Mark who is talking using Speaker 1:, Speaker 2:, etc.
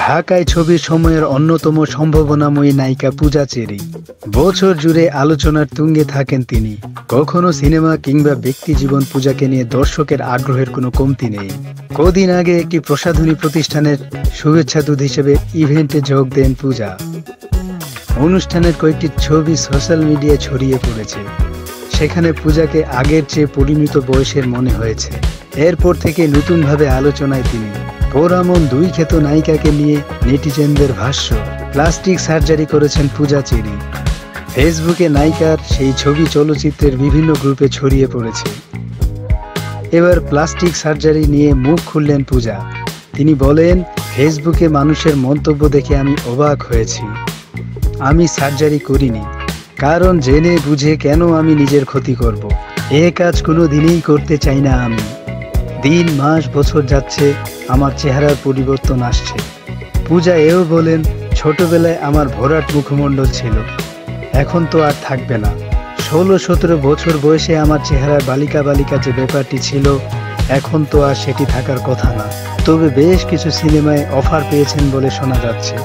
Speaker 1: ঢাকায় ছবির সময়ের অন্যতম সম্ভাবনাময়ী নায়িকা পূজা চেরি। বছর জুড়ে আলোচনার তুঙ্গে থাকেন তিনি। কখনো সিনেমা কিংবা ব্যক্তি জীবন পূজাকে নিয়ে দর্শকের আগ্রহের কোনো কমতি নেই। কদিন আগে একটি প্রসাধনী প্রতিষ্ঠানের শুভেচ্ছাদূত হিসেবে ইভেন্টে যোগ দেন পূজা। অনুষ্ঠানের কয়েকটি ছবি সোশ্যাল মিডিয়ায় ছড়িয়ে পড়েছে। সেখানে পূজাকে আগের চেয়ে পরিণত বয়সের মনে হয়েছে। এরপর থেকে নতুনভাবে আলোচনায় তিনি। পোড়ামন দুই খ্যাত নায়িকাকে নিয়ে নেটিজেনদের ভাষ্য, প্লাস্টিক সার্জারি করেছেন পূজা চেরি। ফেসবুকে নায়িকার সেই ছবি চলচ্চিত্রের বিভিন্ন গ্রুপে ছড়িয়ে পড়েছে। এবার প্লাস্টিক সার্জারি নিয়ে মুখ খুললেন পূজা। তিনি বলেন, ফেসবুকে মানুষের মন্তব্য দেখে আমি অবাক হয়েছি। আমি সার্জারি করিনি, কারণ জেনে বুঝে কেন আমি নিজের ক্ষতি করব। এ কাজ কোনো দিনই করতে চাই না আমি। দিন মাস বছর যাচ্ছে, আমার চেহারার পরিবর্তন আসছে। পূজা এও বলেন, ছোটবেলায় আমার ভরাট মুখমণ্ডল ছিল, এখন তো আর থাকবে না। 16-17 বছর বয়সে আমার চেহারার বালিকা বালিকা যে ব্যাপারটি ছিল, এখন তো আর সেটি থাকার কথা না। তবে বেশ কিছু সিনেমায় অফার পেয়েছেন বলে শোনা যাচ্ছে।